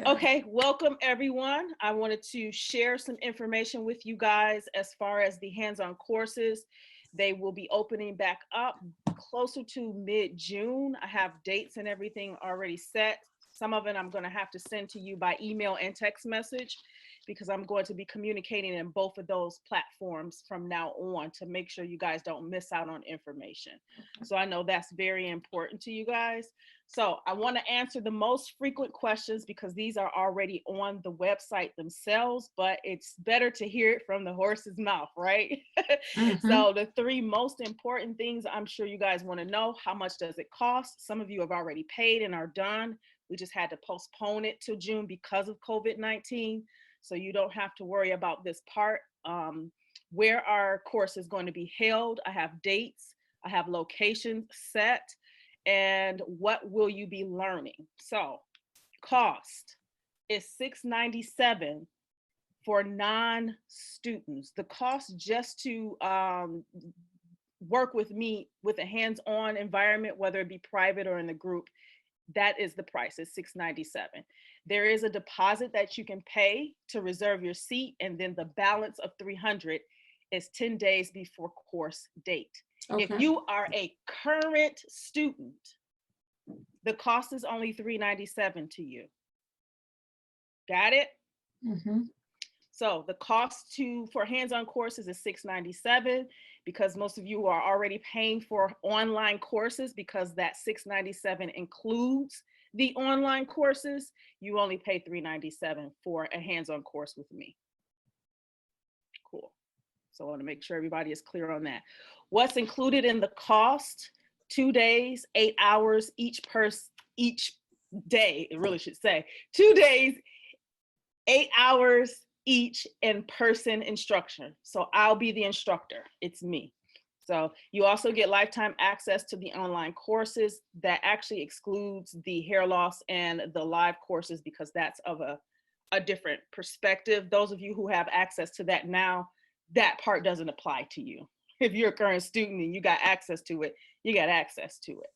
Okay, welcome everyone. I wanted to share some information with you guys as far as the hands-on courses. They will be opening back up closer to mid-June. I have dates and everything already set. Some of it I'm going to have to send to you by email and text message because I'm going to be communicating in both of those platforms from now on to make sure you guys don't miss out on information. So I know that's very important to you guys. So I want to answer the most frequent questions because these are already on the website themselves, but it's better to hear it from the horse's mouth, right? So the three most important things I'm sure you guys want to know: how much does it cost? Some of you have already paid and are done. We just had to postpone it to June because of COVID-19. So you don't have to worry about this part. Where our course is going to be held, I have dates, I have locations set, and what will you be learning? So cost is $697 for non-students. The cost just to work with me with a hands-on environment, whether it be private or in the group, that is the price, is $697. There is a deposit that you can pay to reserve your seat, and then the balance of $300 is 10 days before course date. If you are a current student, the cost is only $397 to you. Got it? So the cost for hands-on courses is $697 because most of you are already paying for online courses because that $697 includes the online courses. You only pay $397 for a hands-on course with me. Cool. So I want to make sure everybody is clear on that. What's included in the cost: 2 days, 8 hours each day, it really should say 2 days, 8 hours each in-person instruction. So I'll be the instructor, it's me. So you also get lifetime access to the online courses. That actually excludes the hair loss and the live courses because that's of a different perspective. Those of you who have access to that now, that part doesn't apply to you. If you're a current student and you got access to it, you got access to it.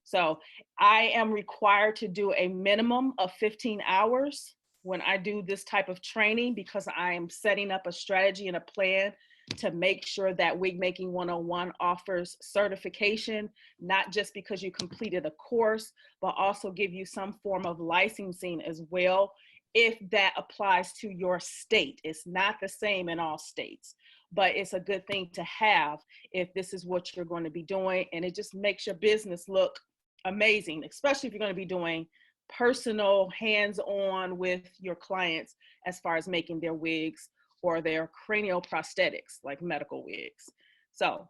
So I am required to do a minimum of 15 hours when I do this type of training because I am setting up a strategy and a plan to make sure that Wig Making 101 offers certification, not just because you completed a course, but also give you some form of licensing as well, if that applies to your state. It's not the same in all states, but it's a good thing to have if this is what you're going to be doing, and it just makes your business look amazing, especially if you're going to be doing personal hands-on with your clients as far as making their wigs or their cranial prosthetics like medical wigs. So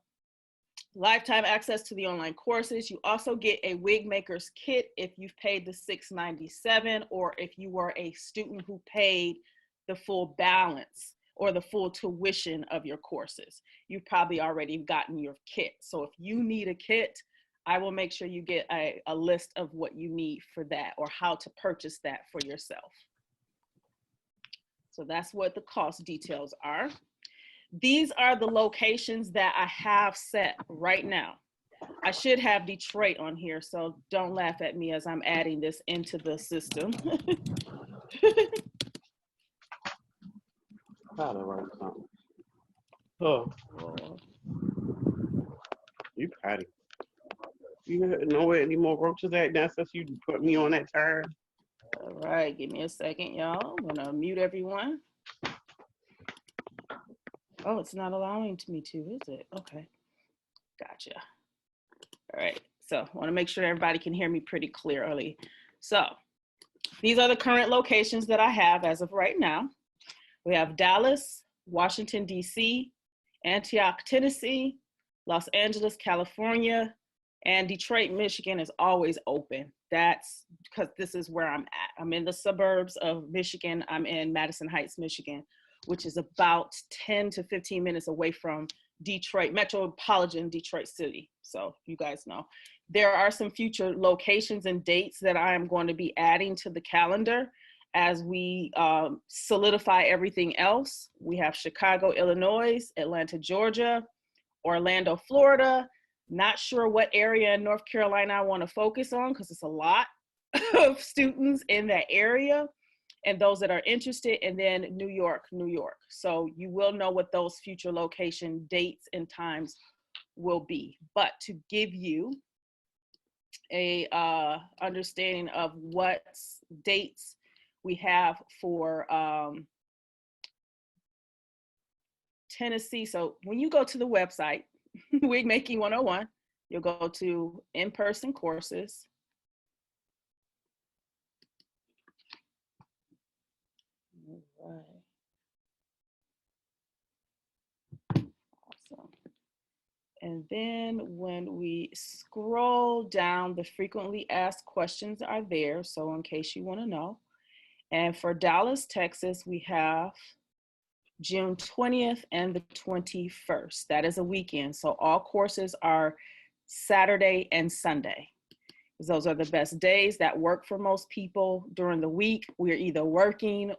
lifetime access to the online courses. You also get a wig maker's kit if you've paid the $697 or if you were a student who paid the full balance or the full tuition of your courses. You've probably already gotten your kit. So if you need a kit, I will make sure you get a list of what you need for that or how to purchase that for yourself. So that's what the cost details are. These are the locations that I have set right now. I should have Detroit on here, so don't laugh at me as I'm adding this into the system. Oh, you patty. You know where any more roaches at now since you put me on that turn? All right, give me a second, y'all. I'm gonna mute everyone. Oh, it's not allowing me to, is it? Okay, gotcha. All right, so I wanna make sure everybody can hear me pretty clearly. So these are the current locations that I have as of right now. We have Dallas, Washington, DC, Antioch, Tennessee, Los Angeles, California, and Detroit, Michigan is always open. That's because this is where I'm at. I'm in the suburbs of Michigan. I'm in Madison Heights, Michigan, which is about 10 to 15 minutes away from Detroit, metropolitan Detroit City. So you guys know. There are some future locations and dates that I am going to be adding to the calendar as we solidify everything else. We have Chicago, Illinois, Atlanta, Georgia, Orlando, Florida. Not sure what area in North Carolina I want to focus on because it's a lot of students in that area. and those that are interested, and then New York, New York. So you will know what those future location dates and times will be. But to give you a understanding of what dates we have for Tennessee. So when you go to the website, Wig Making 101, you'll go to in-person courses. All right. Awesome. And then when we scroll down, the frequently asked questions are there. So in case you want to know. And for Dallas, Texas, we have June 20th and the 21st. That is a weekend. So all courses are Saturday and Sunday. Those are the best days that work for most people. During the week, we're either working,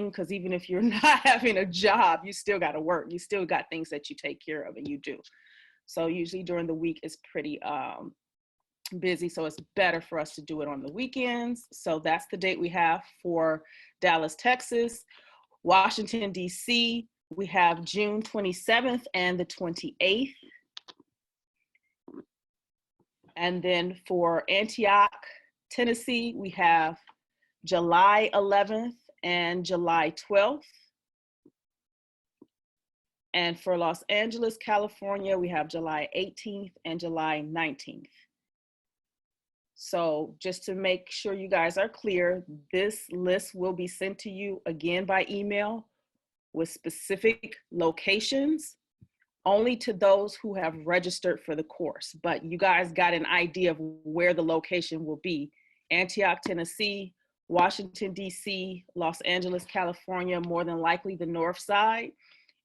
because even if you're not having a job, you still got to work. You still got things that you take care of, and you do. So usually during the week is pretty busy. So it's better for us to do it on the weekends. So that's the date we have for Dallas, Texas. Washington, D.C., we have June 27th and the 28th. And then for Antioch, Tennessee, we have July 11th and July 12th. And for Los Angeles, California, we have July 18th and July 19th. So just to make sure you guys are clear, this list will be sent to you again by email with specific locations, only to those who have registered for the course. But you guys got an idea of where the location will be. Antioch, Tennessee, Washington, D.C., Los Angeles, California, more than likely the north side,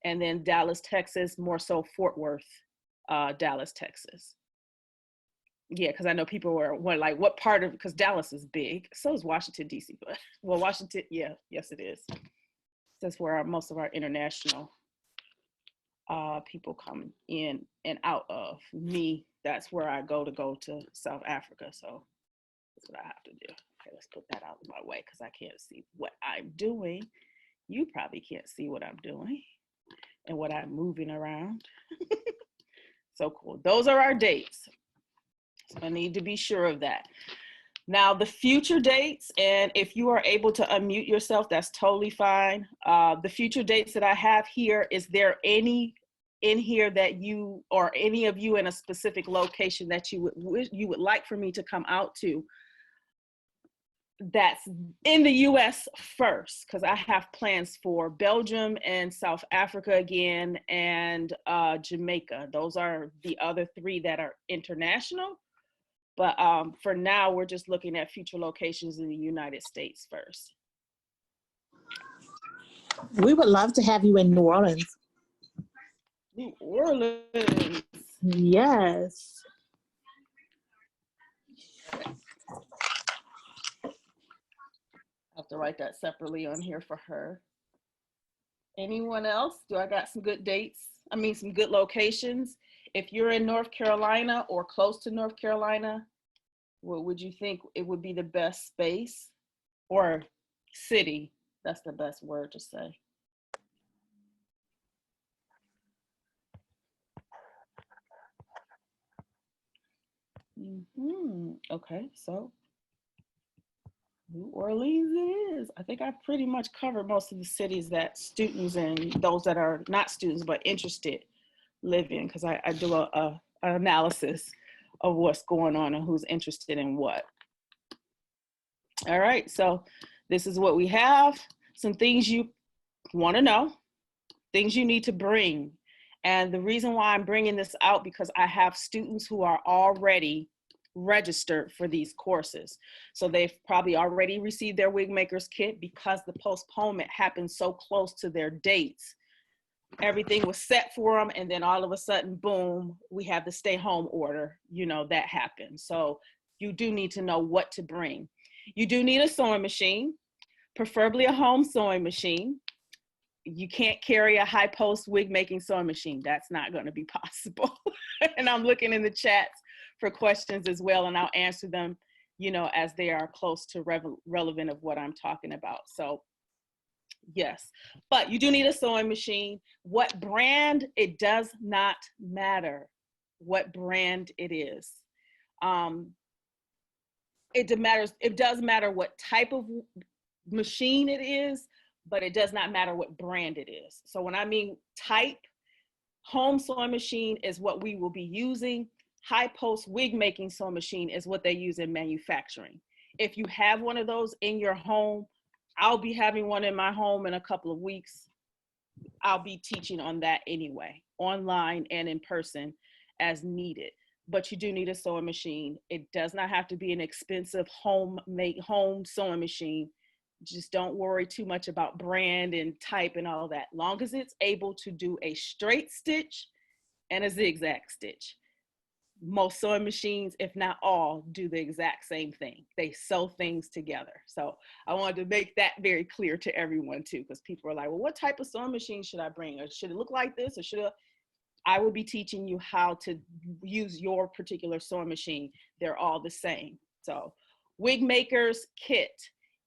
and then Dallas, Texas, more so Fort Worth, Dallas, Texas. Yeah, because I know people were like, what part of, because Dallas is big, so is Washington, D.C., but, well, Washington, yeah, yes, it is. That's where most of our international people come in and out of. Me, that's where I go to South Africa, so that's what I have to do. Okay, let's put that out of my way because I can't see what I'm doing. You probably can't see what I'm doing and what I'm moving around. So cool. Those are our dates. So I need to be sure of that. Now the future dates, and if you are able to unmute yourself, that's totally fine. The future dates that I have here, is there any in here that you, or any of you in a specific location that you would like for me to come out to, that's in the US first? Because I have plans for Belgium and South Africa again, and Jamaica. Those are the other three that are international. But for now, we're just looking at future locations in the United States first. We would love to have you in New Orleans. New Orleans. Yes. I have to write that separately on here for her. Anyone else? Do I got some good dates? I mean, some good locations. If you're in North Carolina or close to North Carolina, what would you think it would be the best space or city? That's the best word to say. Okay, so New Orleans it is. I think I pretty much covered most of the cities that students and those that are not students but interested live in, because I do an analysis of what's going on and who's interested in what. All right, so this is what we have. Some things you want to know, things you need to bring. And the reason why I'm bringing this out, because I have students who are already registered for these courses. So they've probably already received their wig maker's kit, because the postponement happened so close to their dates. Everything was set for them, and then all of a sudden, boom, we have the stay home order, you know, that happened. So you do need to know what to bring. You do need a sewing machine, preferably a home sewing machine. You can't carry a high post wig making sewing machine. That's not going to be possible. And I'm looking in the chats for questions as well, and I'll answer them you know, as they are close to relevant of what I'm talking about. So yes, but you do need a sewing machine. What brand? It does not matter what brand it is. It does matter what type of machine it is, but it does not matter what brand it is. So when I mean type, home sewing machine is what we will be using. High post wig making sewing machine is what they use in manufacturing. If you have one of those in your home, I'll be having one in my home in a couple of weeks. I'll be teaching on that anyway, online and in person as needed. But you do need a sewing machine. It does not have to be an expensive home sewing machine. Just don't worry too much about brand and type and all that. Long as it's able to do a straight stitch and a zigzag stitch. Most sewing machines, if not all, do the exact same thing. They sew things together. So I wanted to make that very clear to everyone too, because people are like, well, what type of sewing machine should I bring? Or should it look like this? Or should I will be teaching you how to use your particular sewing machine. They're all the same. So wig maker's kit.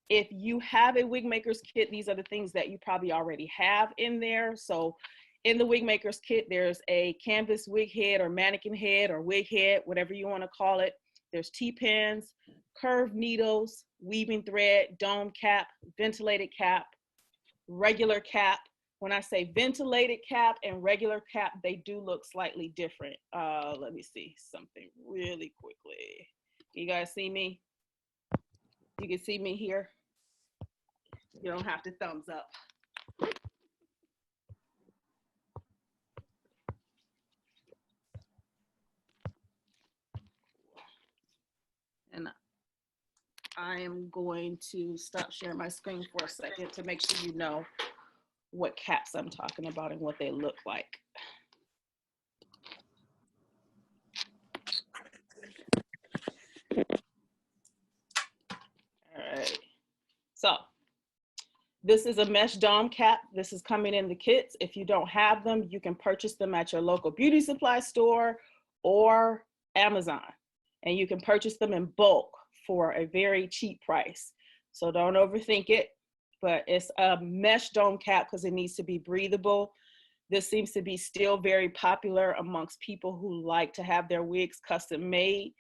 If you have a wig maker's kit, these are the things that you probably already have in there. So in the wig maker's kit, there's a canvas wig head or mannequin head or wig head, whatever you want to call it. There's T-pins, curved needles, weaving thread, dome cap, ventilated cap, regular cap. When I say ventilated cap and regular cap, they do look slightly different. Let me see something really quickly. You guys see me? You can see me here. You don't have to thumbs up. And I am going to stop sharing my screen for a second to make sure you know what caps I'm talking about and what they look like. All right. So this is a mesh dome cap. This is coming in the kits. If you don't have them, you can purchase them at your local beauty supply store or Amazon. And you can purchase them in bulk for a very cheap price. So don't overthink it, but it's a mesh dome cap because it needs to be breathable. This seems to be still very popular amongst people who like to have their wigs custom made,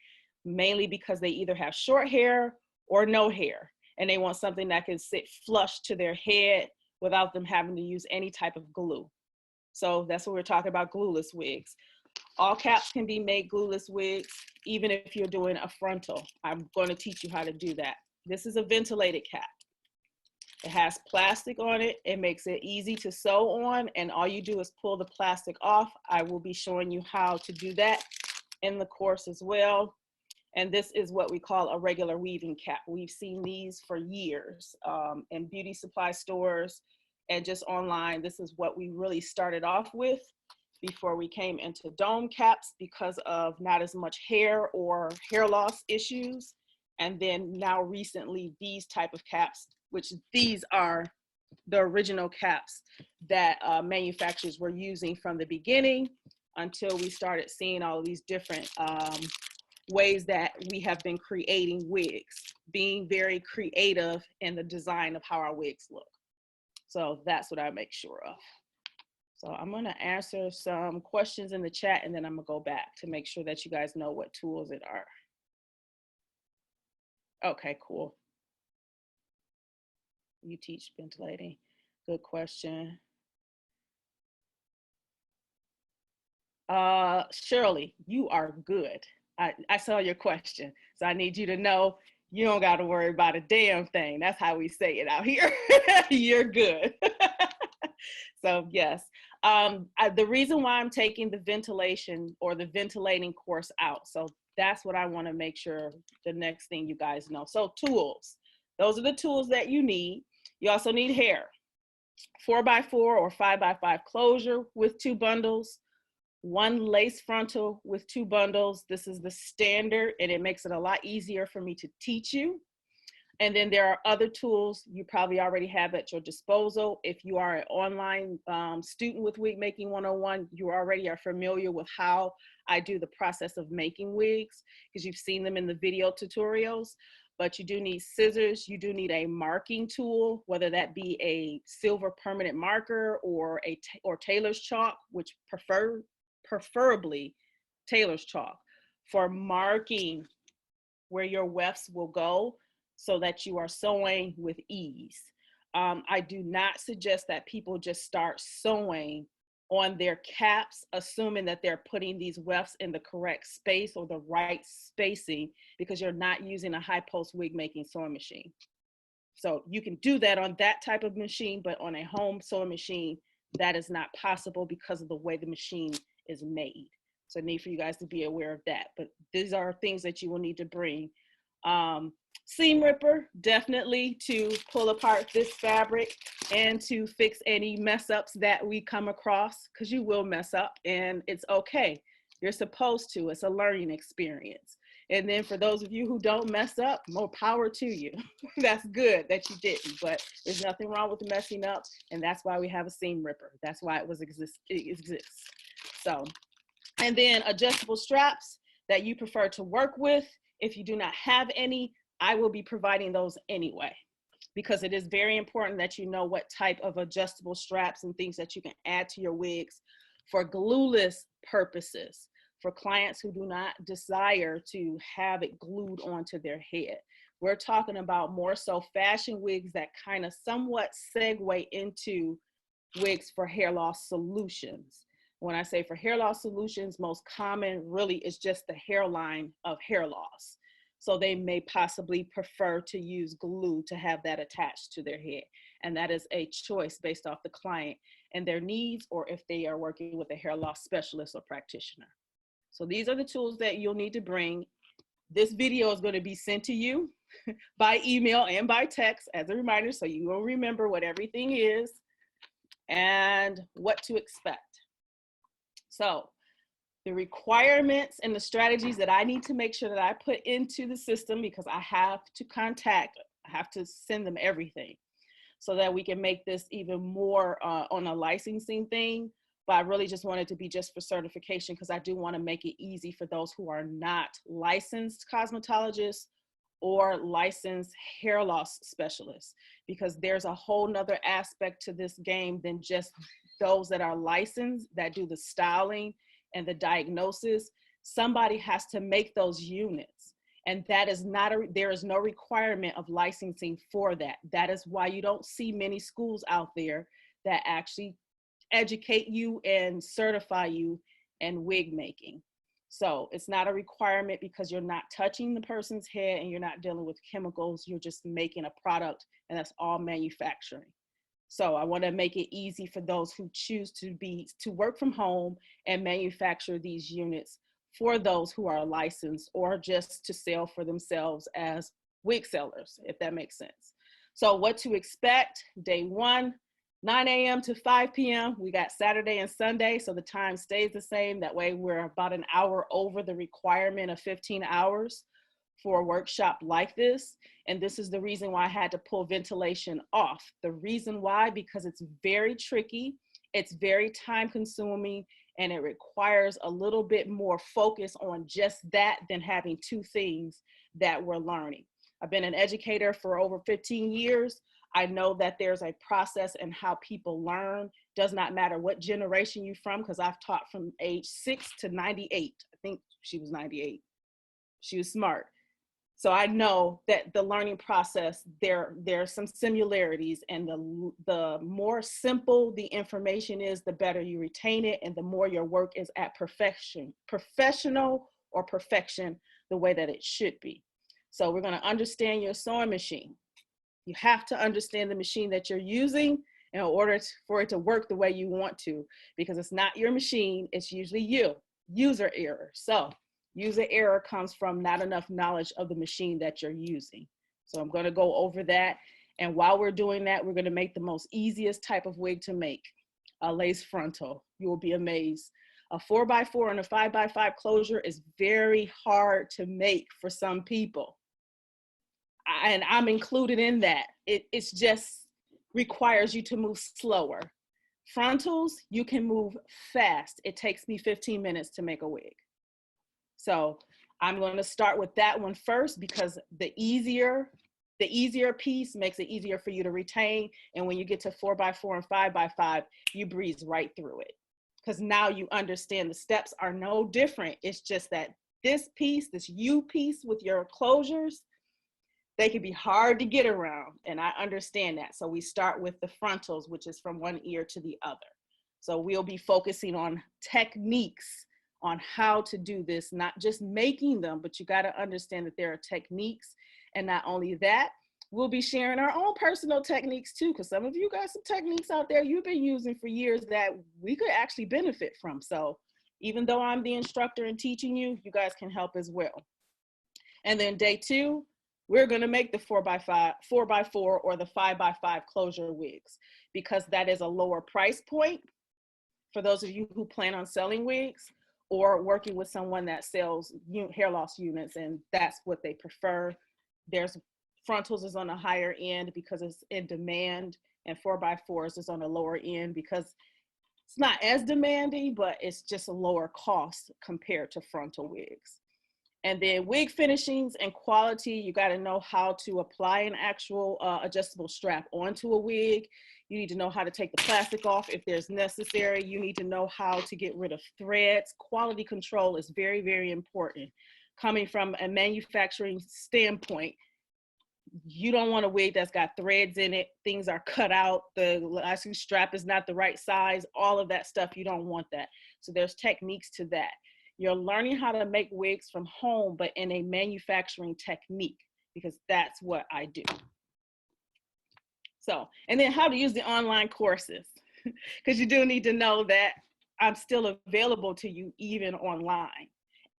mainly because they either have short hair or no hair, and they want something that can sit flush to their head without them having to use any type of glue. So that's what we're talking about, glueless wigs. All caps can be made glueless wigs, even if you're doing a frontal. I'm going to teach you how to do that. This is a ventilated cap. It has plastic on it. It makes it easy to sew on, and all you do is pull the plastic off. I will be showing you how to do that in the course as well. And this is what we call a regular weaving cap. We've seen these for years in beauty supply stores and just online. This is what we really started off with before we came into dome caps because of not as much hair or hair loss issues. And then now recently, these type of caps, which these are the original caps that manufacturers were using from the beginning until we started seeing all of these different ways that we have been creating wigs, being very creative in the design of how our wigs look. So that's what I make sure of. So I'm going to answer some questions in the chat, and then I'm going to go back to make sure that you guys know what tools it are. Okay, cool. You teach ventilating. Good question. Shirley, you are good. I saw your question. So I need you to know you don't got to worry about a damn thing. That's how we say it out here. You're good. So yes. The reason why I'm taking the ventilation or the ventilating course out. So that's what I want to make sure the next thing you guys know. So tools, those are the tools that you need. You also need hair, 4x4 or 5x5 closure with 2 bundles, 1 lace frontal with 2 bundles. This is the standard, and it makes it a lot easier for me to teach you. And then there are other tools you probably already have at your disposal. If you are an online student with Wig Making 101, you already are familiar with how I do the process of making wigs, because you've seen them in the video tutorials. But you do need scissors, you do need a marking tool, whether that be a silver permanent marker or tailor's chalk, which preferably tailor's chalk, for marking where your wefts will go so that you are sewing with ease. I do not suggest that people just start sewing on their caps, assuming that they're putting these wefts in the correct space or the right spacing, because you're not using a high post wig making sewing machine. So you can do that on that type of machine, but on a home sewing machine, that is not possible because of the way the machine is made. So I need for you guys to be aware of that. But these are things that you will need to bring. Seam ripper, definitely, to pull apart this fabric and to fix any mess ups that we come across, because you will mess up and it's okay. You're supposed to. It's a learning experience. And then for those of you who don't mess up, more power to you. That's good that you didn't, but there's nothing wrong with messing up, and that's why we have a seam ripper. That's why it exists. So, and then adjustable straps that you prefer to work with. If you do not have any, I will be providing those anyway, because it is very important that you know what type of adjustable straps and things that you can add to your wigs for glueless purposes, for clients who do not desire to have it glued onto their head. We're talking about more so fashion wigs that kind of somewhat segue into wigs for hair loss solutions. When I say for hair loss solutions, most common really is just the hairline of hair loss. So they may possibly prefer to use glue to have that attached to their head. And that is a choice based off the client and their needs, or if they are working with a hair loss specialist or practitioner. So these are the tools that you'll need to bring. This video is going to be sent to you by email and by text as a reminder, so you will remember what everything is and what to expect. So the requirements and the strategies that I need to make sure that I put into the system, because I have to send them everything so that we can make this even more on a licensing thing. But I really just want it to be just for certification, because I do want to make it easy for those who are not licensed cosmetologists or licensed hair loss specialists, because there's a whole nother aspect to this game than just those that are licensed that do the styling and the diagnosis. Somebody has to make those units, and that is not there is no requirement of licensing for that. That is why you don't see many schools out there that actually educate you and certify you in wig making. So it's not a requirement, because you're not touching the person's head and you're not dealing with chemicals. You're just making a product, and that's all manufacturing. So I want to make it easy for those who choose to work from home and manufacture these units for those who are licensed, or just to sell for themselves as wig sellers, if that makes sense. So what to expect: day one, 9 a.m. to 5 p.m. We got Saturday and Sunday, so the time stays the same. That way we're about an hour over the requirement of 15 hours for a workshop like this. And this is the reason why I had to pull ventilation off. The reason why, because it's very tricky, it's very time consuming, and it requires a little bit more focus on just that than having two things that we're learning. I've been an educator for over 15 years. I know that there's a process in how people learn. Does not matter what generation you're from, because I've taught from age 6 to 98. I think she was 98. She was smart. So I know that the learning process, there are some similarities, and the more simple the information is, the better you retain it, and the more your work is at professional or perfection, the way that it should be. So we're going to understand your sewing machine. You have to understand the machine that you're using in order for it to work the way you want to, because it's not your machine, it's usually you. User error. So user error comes from not enough knowledge of the machine that you're using. So I'm going to go over that. And while we're doing that, we're going to make the most easiest type of wig to make, a lace frontal. You will be amazed. A 4x4 and a 5x5 closure is very hard to make for some people. and I'm included in that. It's just requires you to move slower. Frontals, you can move fast. It takes me 15 minutes to make a wig. So I'm going to start with that one first because the easier piece makes it easier for you to retain. And when you get to 4x4 and 5x5, you breeze right through it. Because now you understand the steps are no different. It's just that this piece, this U piece with your closures, they can be hard to get around. And I understand that. So we start with the frontals, which is from one ear to the other. So we'll be focusing on techniques on how to do this, not just making them, but you got to understand that there are techniques. And not only that, we'll be sharing our own personal techniques too, because some of you got some techniques out there you've been using for years that we could actually benefit from. So even though I'm the instructor and teaching you, you guys can help as well. And then day 2, we're going to make the 4x5, 4x4 or the 5x5 closure wigs, because that is a lower price point for those of you who plan on selling wigs or working with someone that sells hair loss units, and that's what they prefer. There's frontals is on the higher end because it's in demand, and 4x4s is on the lower end because it's not as demanding, but it's just a lower cost compared to frontal wigs. And then wig finishings and quality, you got to know how to apply an actual adjustable strap onto a wig. You need to know how to take the plastic off if there's necessary. You need to know how to get rid of threads. Quality control is very, very important. Coming from a manufacturing standpoint, you don't want a wig that's got threads in it, things are cut out, the elastic strap is not the right size, all of that stuff, you don't want that. So there's techniques to that. You're learning how to make wigs from home, but in a manufacturing technique, because that's what I do. So, and then how to use the online courses, because you do need to know that I'm still available to you even online.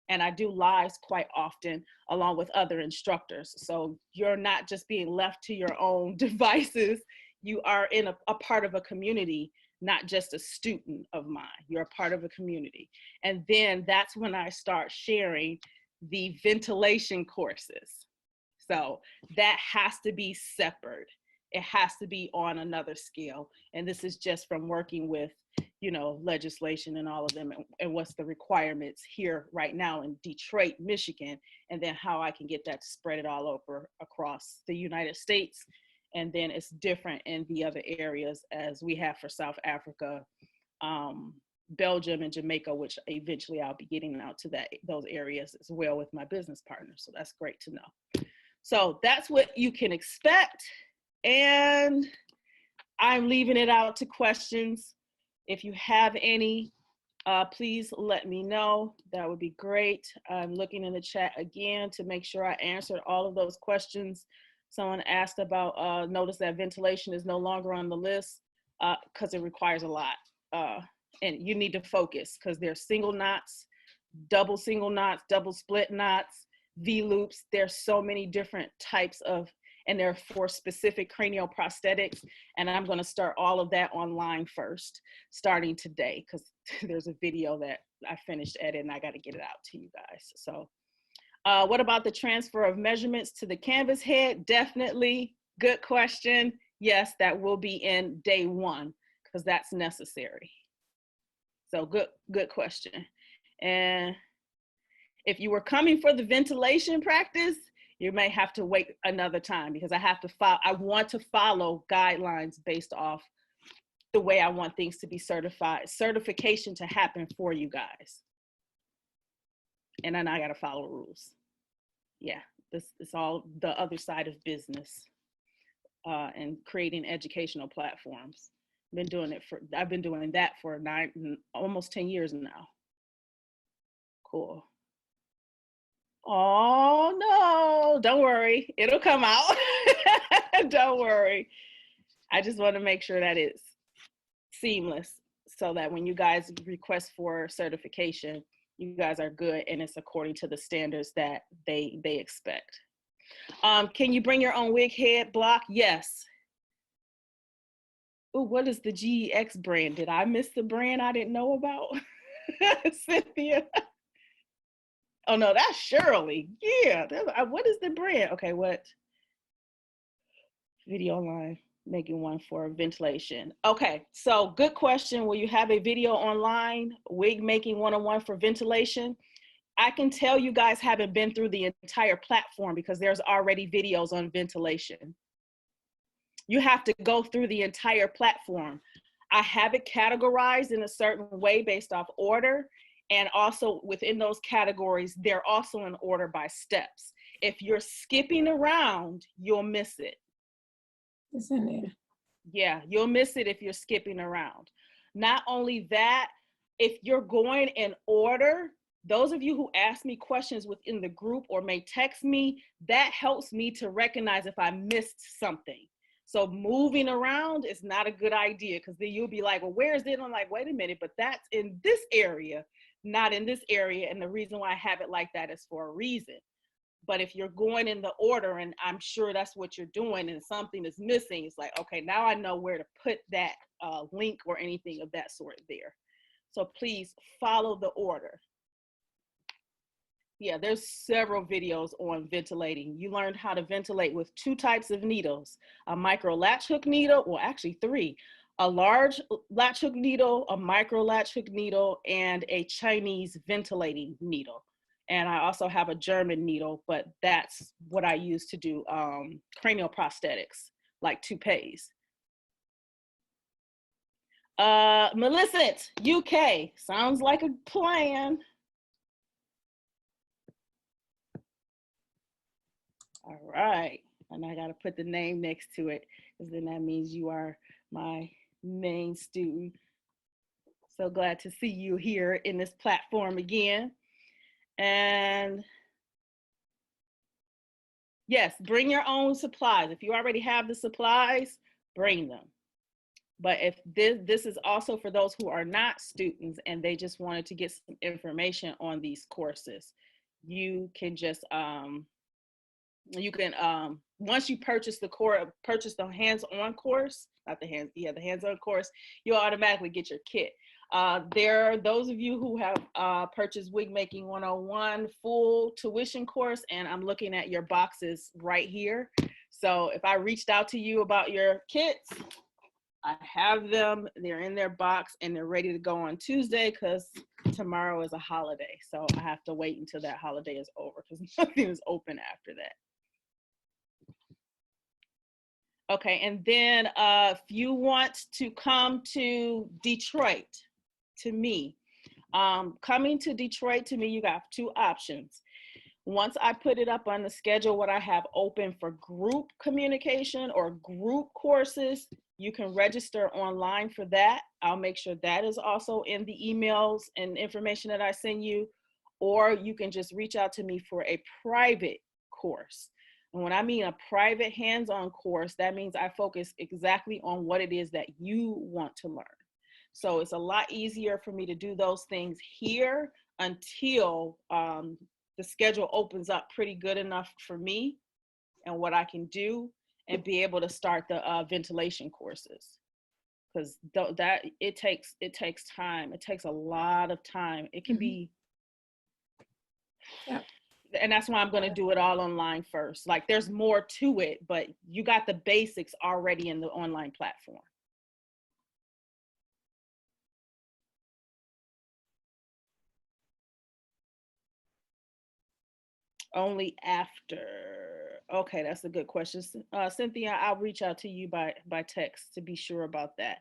And I do lives quite often along with other instructors. So you're not just being left to your own devices. You are in a part of a community, not just a student of mine. You're a part of a community. And then that's when I start sharing the ventilation courses. So that has to be separate. It has to be on another scale. And this is just from working with, you know, legislation and all of them, and what's the requirements here right now in Detroit, Michigan, and then how I can get that to spread it all over across the United States. And then it's different in the other areas as we have for South Africa, Belgium and Jamaica, which eventually I'll be getting out to those areas as well with my business partners. So that's great to know. So that's what you can expect. And I'm leaving it out to questions. If you have any, please let me know. That would be great. I'm looking in the chat again to make sure I answered all of those questions. Someone asked about, notice that ventilation is no longer on the list because it requires a lot. And you need to focus because there's single knots, double single knots, double split knots, V-loops. There's so many different types of, and they're for specific cranial prosthetics. And I'm going to start all of that online first, starting today, because there's a video that I finished editing and I got to get it out to you guys. So what about the transfer of measurements to the canvas head? Definitely. Good question. Yes, that will be in day 1 because that's necessary. So good question. And if you were coming for the ventilation practice, you may have to wait another time because I want to follow guidelines based off the way I want things to be certified, certification to happen for you guys. And then I got to follow rules. Yeah, this is all the other side of business and creating educational platforms. I've been doing that for almost 10 years now. Cool. Oh, no, don't worry. It'll come out. Don't worry. I just want to make sure that it's seamless so that when you guys request for certification, you guys are good and it's according to the standards that they expect. Can you bring your own wig head block? Yes. Oh, what is the GEX brand? Did I miss the brand I didn't know about? Cynthia. Oh no, that's Shirley. Yeah, what is the brand? Okay, what? Video online, making one for ventilation. Okay, so good question. Will you have a video online, wig making 101 for ventilation? I can tell you guys haven't been through the entire platform because there's already videos on ventilation. You have to go through the entire platform. I have it categorized in a certain way based off order. And also within those categories, they're also in order by steps. If you're skipping around, you'll miss it. It's in there. Yeah, you'll miss it if you're skipping around. Not only that, if you're going in order, those of you who ask me questions within the group or may text me, that helps me to recognize if I missed something. So moving around is not a good idea because then you'll be like, well, where is it? I'm like, wait a minute, but that's in this area, not in this area. And the reason why I have it like that is for a reason. But if you're going in the order, and I'm sure that's what you're doing, and something is missing, it's like, okay, now I know where to put that link or anything of that sort there. So please follow the order. Yeah, there's several videos on ventilating. You learned how to ventilate with 2 types of needles, a micro latch hook needle, well, actually 3, a large latch hook needle, a micro latch hook needle, and a Chinese ventilating needle. And I also have a German needle, but that's what I use to do cranial prosthetics, like toupees. Millicent, UK, sounds like a plan. All right, and I gotta put the name next to it, because then that means you are my main student. So glad to see you here in this platform again. And yes, bring your own supplies. If you already have the supplies, bring them. But if this is also for those who are not students and they just wanted to get some information on these courses, you can just once you purchase the hands-on course, not the hands, yeah, the hands-on course, you'll automatically get your kit. There are those of you who have purchased Wig Making 101 full tuition course, and I'm looking at your boxes right here. So if I reached out to you about your kits, I have them, they're in their box, and they're ready to go on Tuesday because tomorrow is a holiday. So I have to wait until that holiday is over because nothing is open after that. Okay, and then if you want to come to Detroit, to me, coming to Detroit, to me, you got 2 options. Once I put it up on the schedule, what I have open for group communication or group courses, you can register online for that. I'll make sure that is also in the emails and information that I send you, or you can just reach out to me for a private course. And when I mean a private hands-on course, that means I focus exactly on what it is that you want to learn. So it's a lot easier for me to do those things here until the schedule opens up pretty good enough for me and what I can do and be able to start the ventilation courses. Because that it takes time. It takes a lot of time. It can be. Yeah. And that's why I'm going to do it all online first. Like there's more to it, but you got the basics already in the online platform. Only after. Okay, that's a good question. Cynthia, I'll reach out to you by text to be sure about that.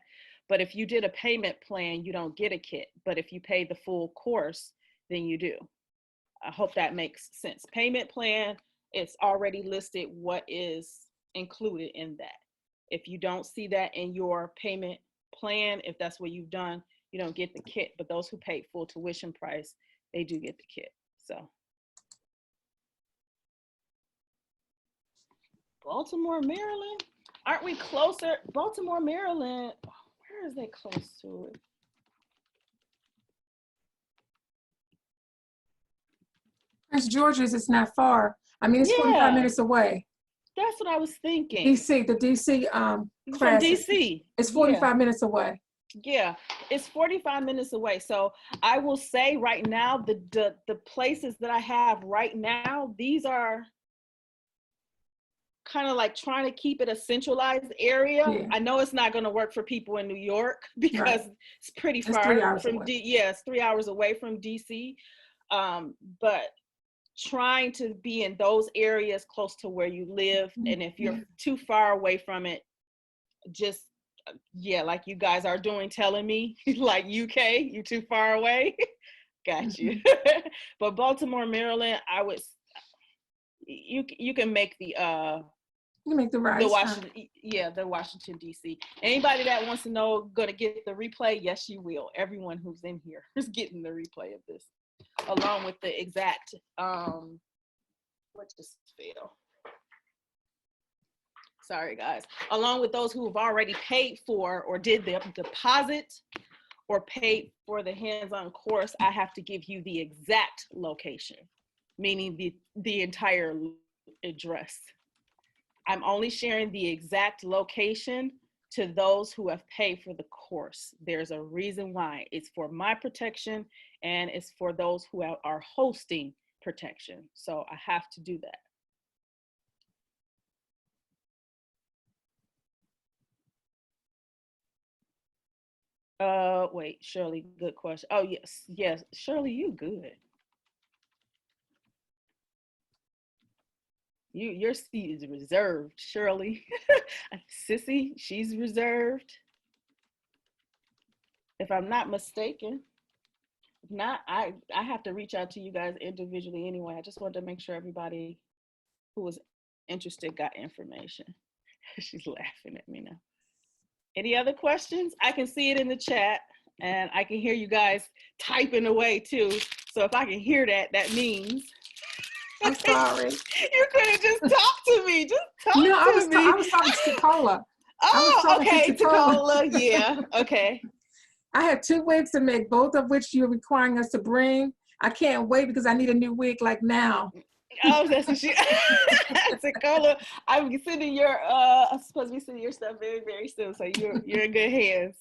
But if you did a payment plan, you don't get a kit. But if you pay the full course, then you do. I hope that makes sense. Payment plan, it's already listed what is included in that. If you don't see that in your payment plan, if that's what you've done, you don't get the kit. But those who paid full tuition price, they do get the kit. So. Baltimore, Maryland? Aren't we closer? Baltimore, Maryland, where is that close to it? Prince George's is not far. I mean, it's 45 minutes away. That's what I was thinking. DC, the DC From class. DC. It's 45 minutes away. Yeah, it's 45 minutes away. So I will say right now, the places that I have right now, these are kind of like trying to keep it a centralized area. Yeah. I know it's not going to work for people in New York because Right. it's pretty It's far 3 hours from away. yeah, it's 3 hours away from DC. But trying to be in those areas close to where you live, and if you're too far away from it, just yeah, like you guys are doing, telling me like UK, you too far away. Got you. But Baltimore, Maryland, I would you can make the You make the right. the Washington, yeah, the Washington DC. Anybody that wants to know gonna get the replay, yes, you will. Everyone who's in here is getting the replay of this, along with the exact what just failed. Sorry guys. Along with those who have already paid for or did the deposit or paid for the hands-on course, I have to give you the exact location, meaning the entire address. I'm only sharing the exact location to those who have paid for the course. There's a reason why. It's for my protection, and it's for those who are hosting protection. So I have to do that. Wait, Shirley, good question. Oh, yes, Shirley, you good. Your seat is reserved, Shirley. Sissy, she's reserved. If I'm not mistaken. If not, I have to reach out to you guys individually anyway. I just wanted to make sure everybody who was interested got information. She's laughing at me now. Any other questions? I can see it in the chat, and I can hear you guys typing away too. So if I can hear that, that means I'm sorry. you could have just talked to me. Just talk No, I to me. was talking to Cola. Oh, okay, Tacola. Yeah, okay. I have 2 wigs to make, both of which you're requiring us to bring. I can't wait because I need a new wig like now. Oh, that's what she. Tacola, I'm sending your. I'm supposed to be sending your stuff very, very soon. So you're in good hands.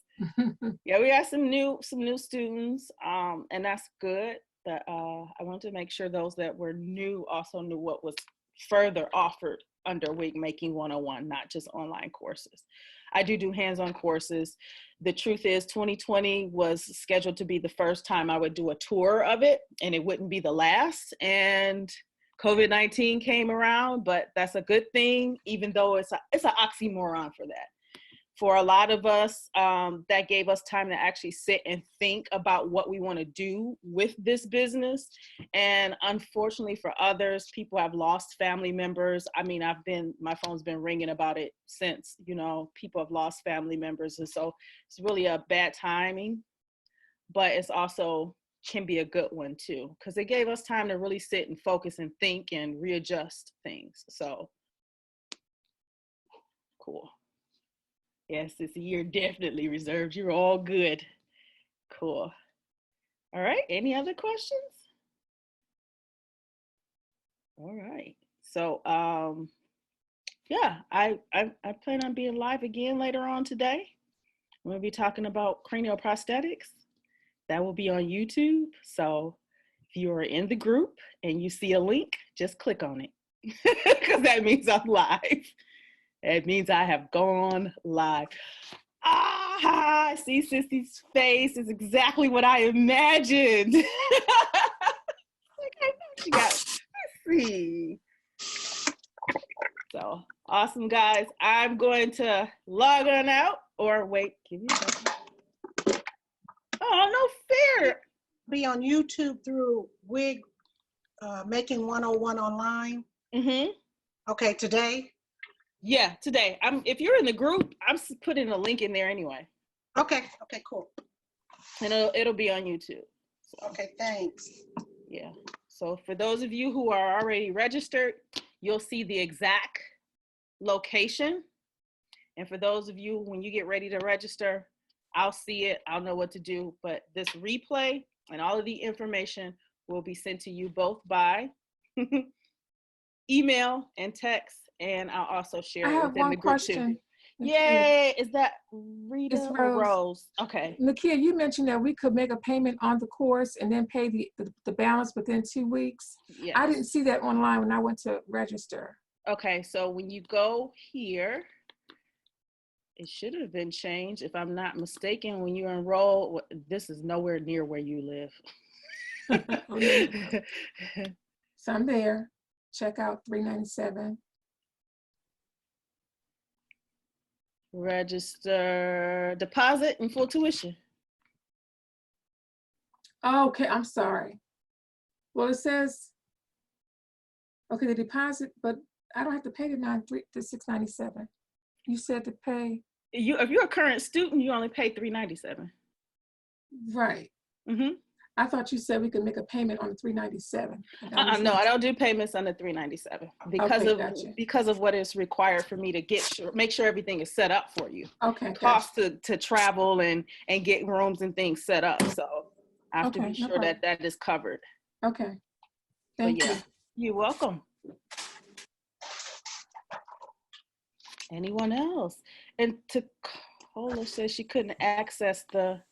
Yeah, we got some new students, and that's good. But I wanted to make sure those that were new also knew what was further offered under Wig Making 101, not just online courses. I do hands-on courses. The truth is 2020 was scheduled to be the first time I would do a tour of it, and it wouldn't be the last. And COVID-19 came around, but that's a good thing, even though it's an oxymoron for that. For a lot of us, that gave us time to actually sit and think about what we want to do with this business. And unfortunately for others, people have lost family members. I mean, my phone's been ringing about it since, people have lost family members. And so it's really a bad timing, but it's also can be a good one too, because it gave us time to really sit and focus and think and readjust things. So cool. Yes, this year definitely reserved. You're all good. Cool. All right. Any other questions? All right. So, yeah, I plan on being live again later on today. I'm going to be talking about cranial prosthetics. That will be on YouTube. So if you are in the group and you see a link, just click on it because that means I'm live. It means I have gone live. Ah, I see Sissy's face. It's exactly what I imagined. Like, I know she got, let's see. So awesome, guys. I'm going to log on out, or wait, give me a second. Oh, no fair. Be on YouTube through Wig Making 101 online. Mm-hmm. Okay, today? Yeah, today. If you're in the group, I'm putting a link in there anyway. Okay, cool. And it'll be on YouTube. So, okay, thanks. Yeah. So for those of you who are already registered, you'll see the exact location. And for those of you, when you get ready to register, I'll see it. I'll know what to do. But this replay and all of the information will be sent to you both by email and text. And I'll also share it within the group too. Yay! Is that Rita or Rose? Okay. Nakia, you mentioned that we could make a payment on the course and then pay the balance within 2 weeks. Yes. I didn't see that online when I went to register. Okay, so when you go here, it should have been changed if I'm not mistaken. When you enroll, this is nowhere near where you live. Oh, no. So I'm there. Check out 397. Register deposit and full tuition. Oh, okay, I'm sorry. Well, it says, okay, the deposit, but I don't have to pay the 697. You said to pay, If you're a current student, you only pay $397. right. Mm-hmm. I thought you said we could make a payment on the 397. No, I don't do payments on the 397 because Okay, of gotcha. because of what is required for me to make sure everything is set up for you. Okay, Cost gotcha. to travel and get rooms and things set up. So I have to Okay, be no sure problem. that is covered. Okay, But thank yeah, you. you're welcome. Anyone else? And Tacola says she couldn't access the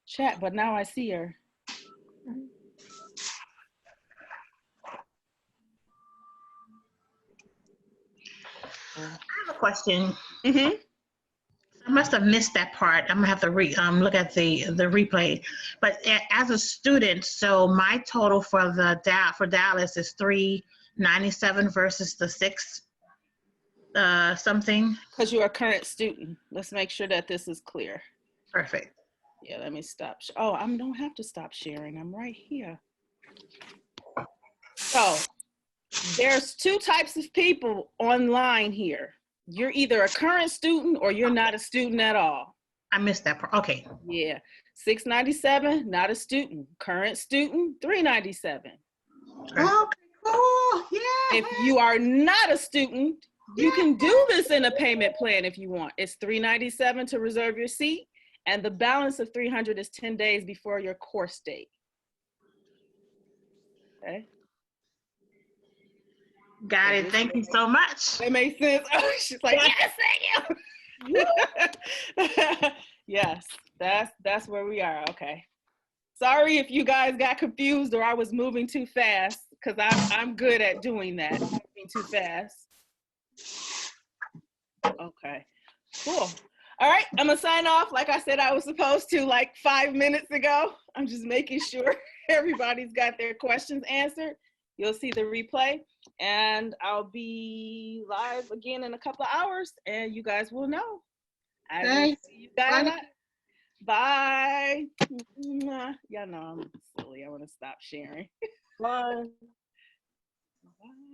chat, but now I see her. I have a question. Mm-hmm. I must have missed that part. I'm gonna have to look at the replay. But as a student, so my total for Dallas is 397 versus the 6 something. Because you're a current student. Let's make sure that this is clear. Perfect. Yeah, let me stop. Oh, I don't have to stop sharing. I'm right here. So there's 2 types of people online here. You're either a current student or you're not a student at all. I missed that part. Okay. Yeah, 697, not a student. Current student, 397. Okay. Okay, cool. Yeah. If you are not a student, you can do this in a payment plan if you want. It's 397 to reserve your seat, and the balance of 300 is 10 days before your course date. Okay. Got it. Thank you so much. That makes sense. Oh, she's like, yes, thank you. Yes, that's where we are. Okay. Sorry if you guys got confused or I was moving too fast, because I'm good at doing that, moving too fast. Okay, cool. All right, I'm gonna sign off like I said I was supposed to like 5 minutes ago. I'm just making sure everybody's got their questions answered. You'll see the replay, and I'll be live again in a couple of hours, and you guys will know. I will Thanks. see you guys. Bye. Bye. Y'all know I'm silly. I want to stop sharing. Bye. Bye.